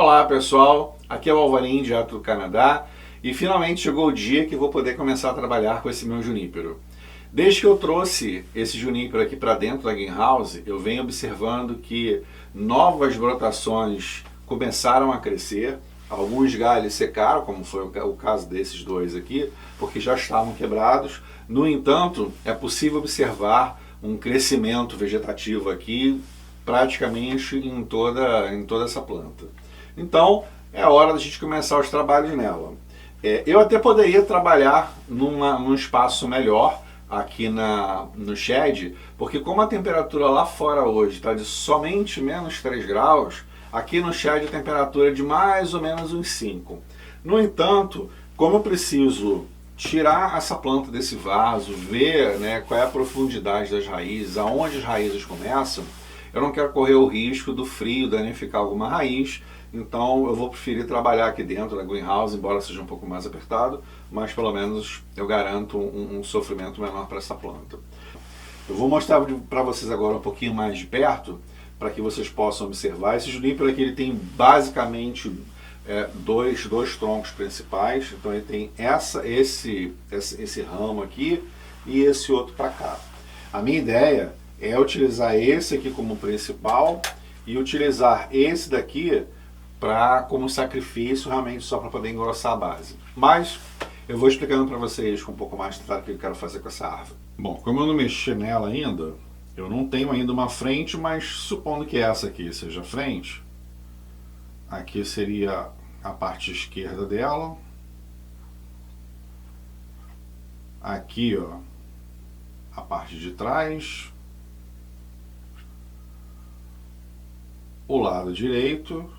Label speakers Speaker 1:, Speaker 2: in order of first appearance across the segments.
Speaker 1: Olá pessoal, aqui é o Alvarim, direto do Canadá, e finalmente chegou o dia que vou poder começar a trabalhar com esse meu junípero. Desde que eu trouxe esse junípero aqui para dentro da greenhouse, eu venho observando que novas brotações começaram a crescer, alguns galhos secaram, como foi o caso desses dois aqui, porque já estavam quebrados. No entanto, é possível observar um crescimento vegetativo aqui praticamente em toda essa planta. Então, é hora da gente começar os trabalhos nela. Eu até poderia trabalhar num espaço melhor aqui no shed, porque como a temperatura lá fora hoje está de somente menos 3 graus, aqui no shed a temperatura é de mais ou menos uns 5. No entanto, como eu preciso tirar essa planta desse vaso, ver, né, qual é a profundidade das raízes, aonde as raízes começam, eu não quero correr o risco do frio danificar alguma raiz, então eu vou preferir trabalhar aqui dentro da greenhouse, embora seja um pouco mais apertado, mas pelo menos eu garanto um sofrimento menor para essa planta. Eu vou mostrar para vocês agora um pouquinho mais de perto, para que vocês possam observar. Esse junípero aqui ele tem basicamente dois troncos principais, então ele tem esse ramo aqui e esse outro para cá. A minha ideia é utilizar esse aqui como principal e utilizar esse daqui como sacrifício realmente só para poder engrossar a base. Mas eu vou explicando para vocês com um pouco mais de detalhe o que eu quero fazer com essa árvore. Bom, como eu não mexi nela ainda, eu não tenho ainda uma frente, mas supondo que essa aqui seja a frente, aqui seria a parte esquerda dela. Aqui, ó, a parte de trás. O lado direito,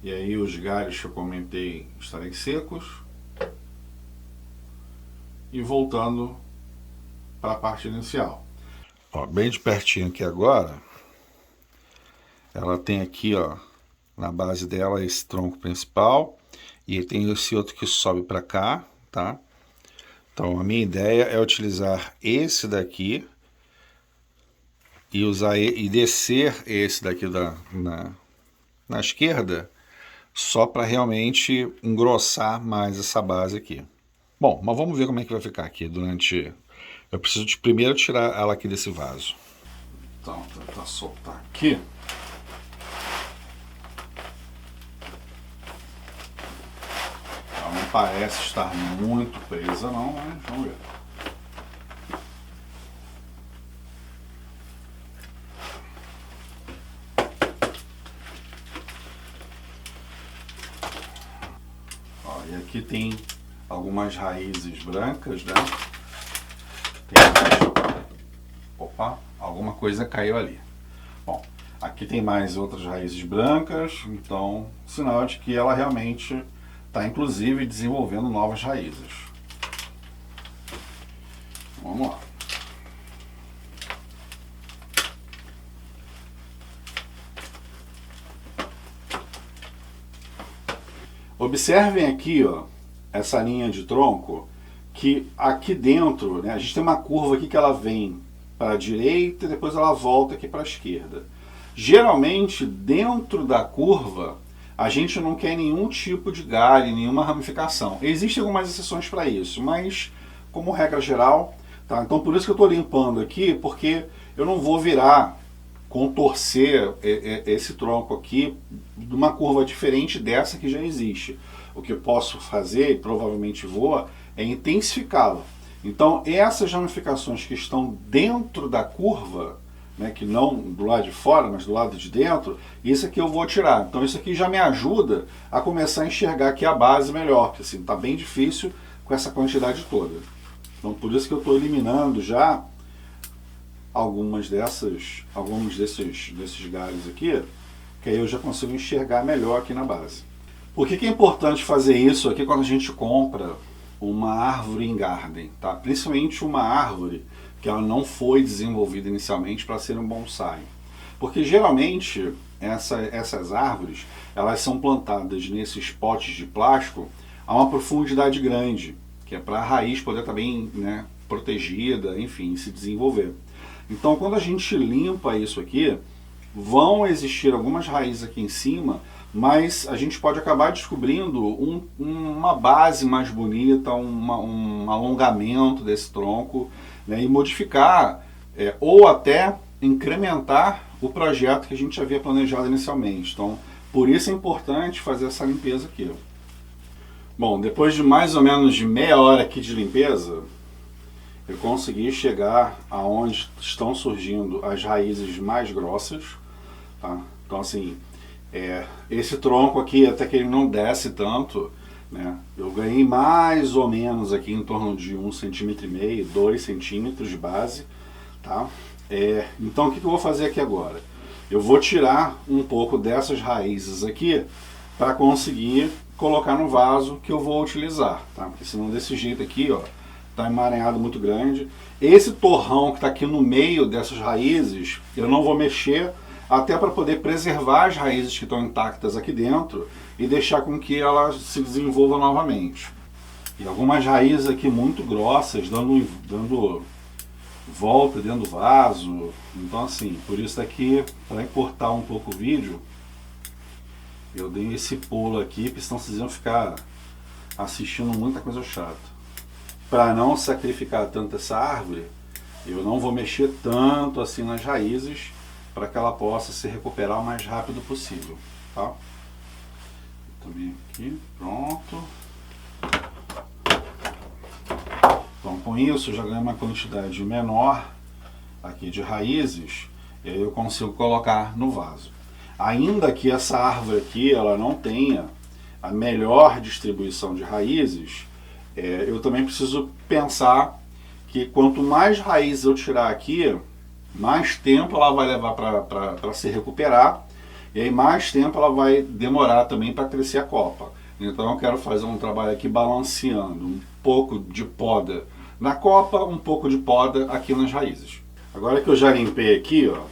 Speaker 1: e aí os galhos que eu comentei estarem secos, e voltando para a parte inicial. Ó, bem de pertinho aqui agora, ela tem aqui, ó, na base dela esse tronco principal, e tem esse outro que sobe para cá, tá? Então a minha ideia é utilizar esse daqui, e descer esse daqui na esquerda, só para realmente engrossar mais essa base aqui. Bom, mas vamos ver como é que vai ficar aqui durante... Eu preciso primeiro tirar ela aqui desse vaso. Então, tentar soltar aqui. Ela não parece estar muito presa não, mas vamos ver. E aqui tem algumas raízes brancas, né? Opa, alguma coisa caiu ali. Bom, aqui tem mais outras raízes brancas, então sinal de que ela realmente está inclusive desenvolvendo novas raízes. Vamos lá. Observem aqui, ó, essa linha de tronco, que aqui dentro, né, a gente tem uma curva aqui que ela vem para a direita e depois ela volta aqui para a esquerda. Geralmente, dentro da curva, a gente não quer nenhum tipo de galho, nenhuma ramificação. Existem algumas exceções para isso, mas como regra geral, tá? Então por isso que eu estou limpando aqui, porque eu não vou contorcer esse tronco aqui de uma curva diferente dessa que já existe. O que eu posso fazer, e provavelmente vou, é intensificá-la. Então essas ramificações que estão dentro da curva, né, que não do lado de fora, mas do lado de dentro, isso aqui eu vou tirar. Então isso aqui já me ajuda a começar a enxergar aqui a base melhor, porque assim, está bem difícil com essa quantidade toda. Então por isso que eu estou eliminando já alguns desses galhos aqui, que aí eu já consigo enxergar melhor aqui na base. Por que é importante fazer isso aqui quando a gente compra uma árvore em garden, tá? Principalmente uma árvore que ela não foi desenvolvida inicialmente para ser um bonsai. Porque geralmente essas árvores, elas são plantadas nesses potes de plástico a uma profundidade grande, que é para a raiz poder estar bem, né, protegida, enfim, se desenvolver. Então quando a gente limpa isso aqui, vão existir algumas raízes aqui em cima, mas a gente pode acabar descobrindo uma base mais bonita, um alongamento desse tronco, né, e modificar ou até incrementar o projeto que a gente havia planejado inicialmente. Então, por isso é importante fazer essa limpeza aqui. Bom, depois de mais ou menos de meia hora aqui de limpeza, eu consegui chegar aonde estão surgindo as raízes mais grossas, tá? Então assim, esse tronco aqui, até que ele não desce tanto, né? Eu ganhei mais ou menos aqui em torno de 1,5 cm, 2 centímetros de base, tá? Então o que eu vou fazer aqui agora? Eu vou tirar um pouco dessas raízes aqui para conseguir colocar no vaso que eu vou utilizar, tá? Porque senão desse jeito aqui, ó, tá emaranhado muito grande. Esse torrão que está aqui no meio dessas raízes, eu não vou mexer, até para poder preservar as raízes que estão intactas aqui dentro e deixar com que ela se desenvolva novamente. E algumas raízes aqui muito grossas, dando volta dentro do vaso. Então assim, por isso aqui, para encurtar um pouco o vídeo, eu dei esse pulo aqui, porque senão vocês iam ficar assistindo muita coisa chata. Para não sacrificar tanto essa árvore, eu não vou mexer tanto assim nas raízes, para que ela possa se recuperar o mais rápido possível, tá? Também aqui, pronto. Então com isso eu já ganho uma quantidade menor aqui de raízes, e aí eu consigo colocar no vaso. Ainda que essa árvore aqui ela não tenha a melhor distribuição de raízes, eu também preciso pensar que quanto mais raízes eu tirar aqui, mais tempo ela vai levar para se recuperar, e aí mais tempo ela vai demorar também para crescer a copa. Então eu quero fazer um trabalho aqui balanceando um pouco de poda na copa, um pouco de poda aqui nas raízes. Agora que eu já limpei aqui, ó,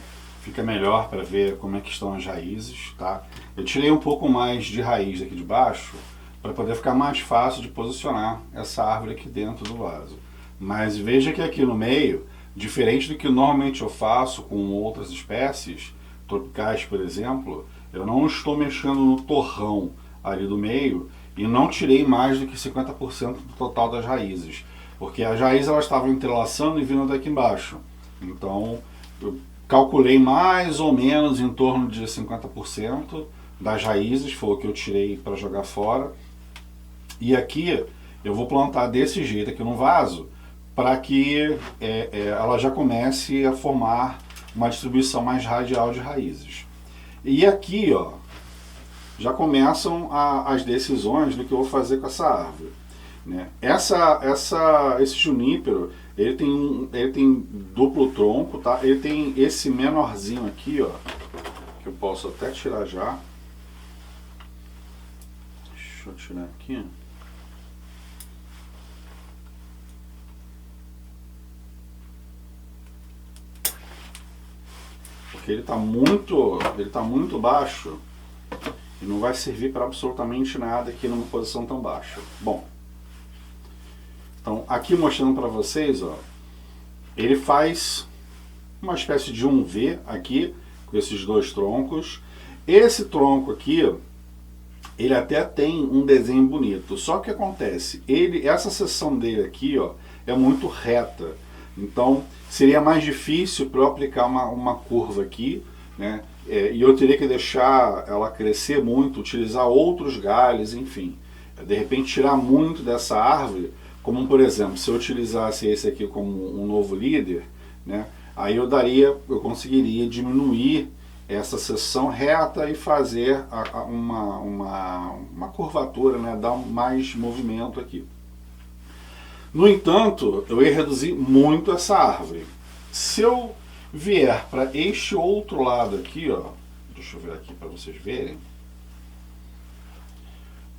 Speaker 1: fica melhor para ver como é que estão as raízes, tá? Eu tirei um pouco mais de raiz aqui de baixo, para poder ficar mais fácil de posicionar essa árvore aqui dentro do vaso. Mas veja que aqui no meio, diferente do que normalmente eu faço com outras espécies, tropicais por exemplo, eu não estou mexendo no torrão ali do meio e não tirei mais do que 50% do total das raízes, porque as raízes elas estavam entrelaçando e vindo daqui embaixo. Então eu calculei mais ou menos em torno de 50% das raízes, foi o que eu tirei para jogar fora. E aqui eu vou plantar desse jeito aqui no vaso, para que ela já comece a formar uma distribuição mais radial de raízes. E aqui, ó, já começam as decisões do que eu vou fazer com essa árvore, né? Esse junípero, ele tem duplo tronco, tá? Ele tem esse menorzinho aqui, ó, que eu posso até tirar já. Deixa eu tirar aqui. Porque ele está muito baixo e não vai servir para absolutamente nada aqui numa posição tão baixa. Bom, então aqui mostrando para vocês, ó, ele faz uma espécie de um V aqui com esses dois troncos. Esse tronco aqui, ele até tem um desenho bonito, só que acontece, essa seção dele aqui, ó, é muito reta. Então seria mais difícil para eu aplicar uma curva aqui, né? E eu teria que deixar ela crescer muito, utilizar outros galhos, enfim. De repente tirar muito dessa árvore, como por exemplo, se eu utilizasse esse aqui como um novo líder, né? Aí eu conseguiria diminuir essa seção reta e fazer uma curvatura, né? Dar mais movimento aqui. No entanto, eu ia reduzir muito essa árvore. Se eu vier para este outro lado aqui, ó, deixa eu ver aqui para vocês verem,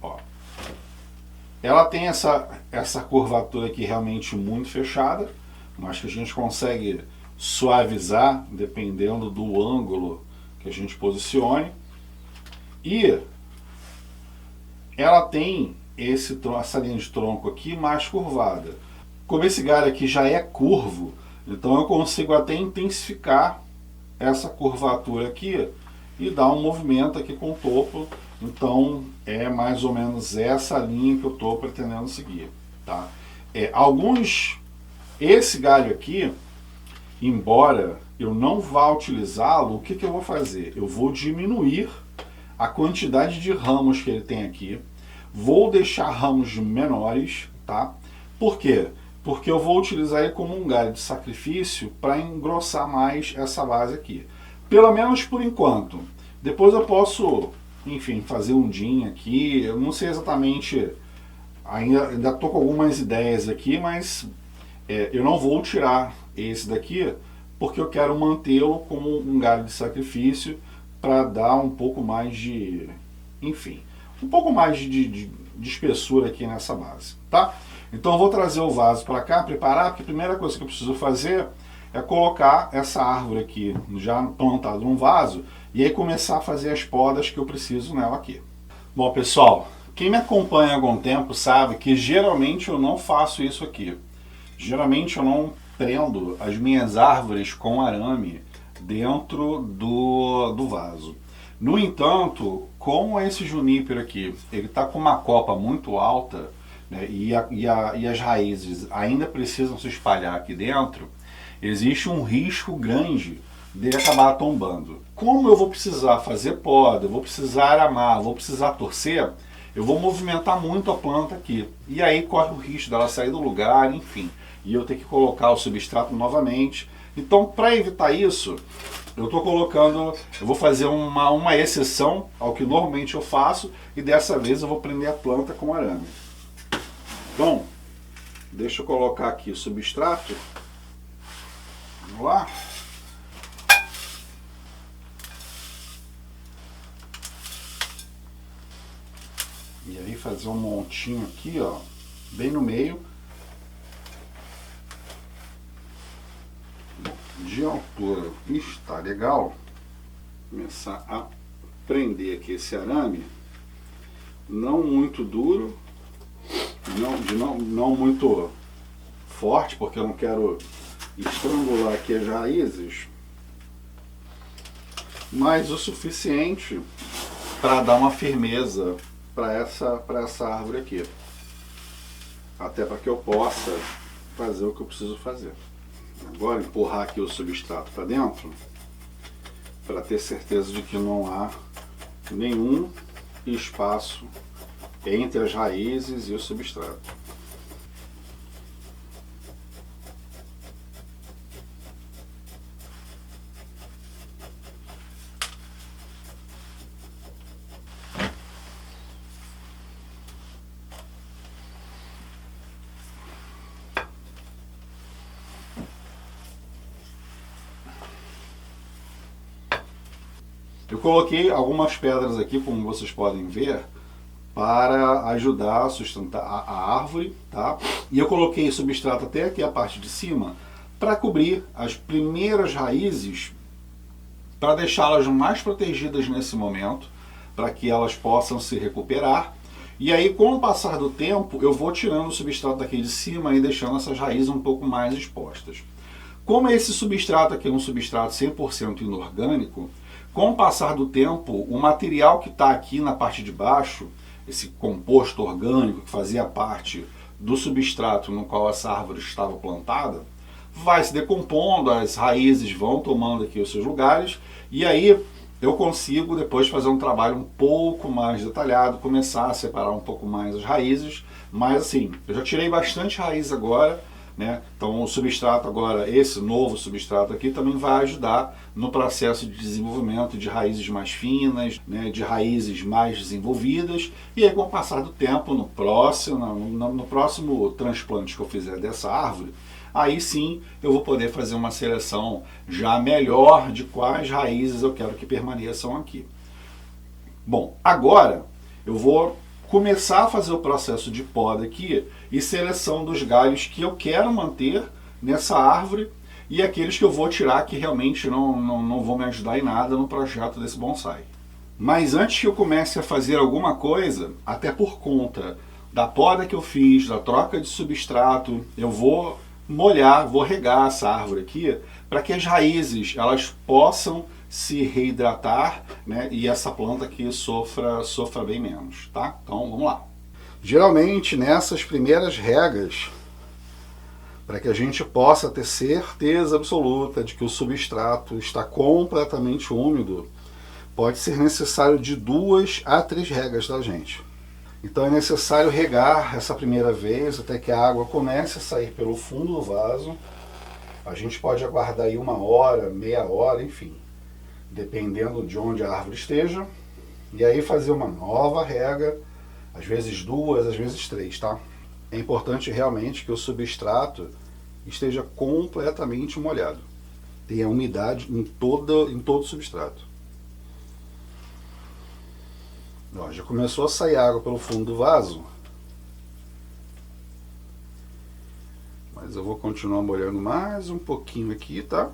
Speaker 1: ó, ela tem essa curvatura aqui realmente muito fechada, mas que a gente consegue suavizar dependendo do ângulo que a gente posicione, e ela tem essa linha de tronco aqui mais curvada. Como esse galho aqui já é curvo, então eu consigo até intensificar essa curvatura aqui e dar um movimento aqui com o topo Então é mais ou menos essa linha que eu estou pretendendo seguir, tá? Esse galho aqui, embora eu não vá utilizá-lo, o que eu vou fazer? Eu vou diminuir a quantidade de ramos que ele tem aqui, vou deixar ramos menores, tá? Por quê? Porque eu vou utilizar ele como um galho de sacrifício para engrossar mais essa base aqui. Pelo menos por enquanto. Depois eu posso, enfim, fazer um din aqui. Eu não sei exatamente, ainda estou com algumas ideias aqui, mas eu não vou tirar esse daqui porque eu quero mantê-lo como um galho de sacrifício para dar um pouco mais de, enfim, um pouco mais de espessura aqui nessa base, tá? Então eu vou trazer o vaso para cá, preparar, porque a primeira coisa que eu preciso fazer é colocar essa árvore aqui já plantada num vaso e aí começar a fazer as podas que eu preciso nela aqui. Bom, pessoal, quem me acompanha há algum tempo sabe que geralmente eu não faço isso aqui. Geralmente eu não prendo as minhas árvores com arame dentro do vaso. No entanto, como esse junípero aqui, ele está com uma copa muito alta, né, e as raízes ainda precisam se espalhar aqui dentro, existe um risco grande dele acabar tombando. Como eu vou precisar fazer poda, eu vou precisar aramar, vou precisar torcer, eu vou movimentar muito a planta aqui. E aí corre o risco dela sair do lugar, enfim, e eu ter que colocar o substrato novamente. Então, para evitar isso, eu vou fazer uma exceção ao que normalmente eu faço, e dessa vez eu vou prender a planta com arame. Bom, deixa eu colocar aqui o substrato. Vamos lá. E aí fazer um montinho aqui, ó, bem no meio. De altura está legal. Começar a prender aqui esse arame, não muito duro, não muito forte, porque eu não quero estrangular aqui as raízes, mas o suficiente para dar uma firmeza para essa árvore aqui, até para que eu possa fazer o que eu preciso fazer. Agora empurrar aqui o substrato para dentro, para ter certeza de que não há nenhum espaço entre as raízes e o substrato. Eu coloquei algumas pedras aqui, como vocês podem ver, para ajudar a sustentar a árvore, tá? E eu coloquei substrato até aqui a parte de cima para cobrir as primeiras raízes, para deixá-las mais protegidas nesse momento, para que elas possam se recuperar. E aí, com o passar do tempo, eu vou tirando o substrato daqui de cima e deixando essas raízes um pouco mais expostas. Como esse substrato aqui é um substrato 100% inorgânico, com o passar do tempo, o material que está aqui na parte de baixo, esse composto orgânico que fazia parte do substrato no qual essa árvore estava plantada, vai se decompondo, as raízes vão tomando aqui os seus lugares, e aí eu consigo depois fazer um trabalho um pouco mais detalhado, começar a separar um pouco mais as raízes, mas assim, eu já tirei bastante raiz agora, né? Então o substrato agora, esse novo substrato aqui também vai ajudar no processo de desenvolvimento de raízes mais finas, né? De raízes mais desenvolvidas, e aí com o passar do tempo, no próximo transplante que eu fizer dessa árvore, aí sim eu vou poder fazer uma seleção já melhor de quais raízes eu quero que permaneçam aqui. Bom, agora eu vou começar a fazer o processo de poda aqui e seleção dos galhos que eu quero manter nessa árvore e aqueles que eu vou tirar que realmente não vão me ajudar em nada no projeto desse bonsai. Mas antes que eu comece a fazer alguma coisa, até por conta da poda que eu fiz, da troca de substrato, eu vou molhar, vou regar essa árvore aqui para que as raízes elas possam se reidratar, né, e essa planta aqui sofra bem menos, tá? Então vamos lá. Geralmente nessas primeiras regas, para que a gente possa ter certeza absoluta de que o substrato está completamente úmido, pode ser necessário de 2 a 3 regas da gente. Então é necessário regar essa primeira vez até que a água comece a sair pelo fundo do vaso. A gente pode aguardar aí 1 hora, meia hora, enfim, dependendo de onde a árvore esteja. E aí fazer uma nova rega, às vezes 2, às vezes 3, tá? É importante realmente que o substrato esteja completamente molhado. Tenha umidade em todo o substrato. Ó, já começou a sair água pelo fundo do vaso. Mas eu vou continuar molhando mais um pouquinho aqui, tá?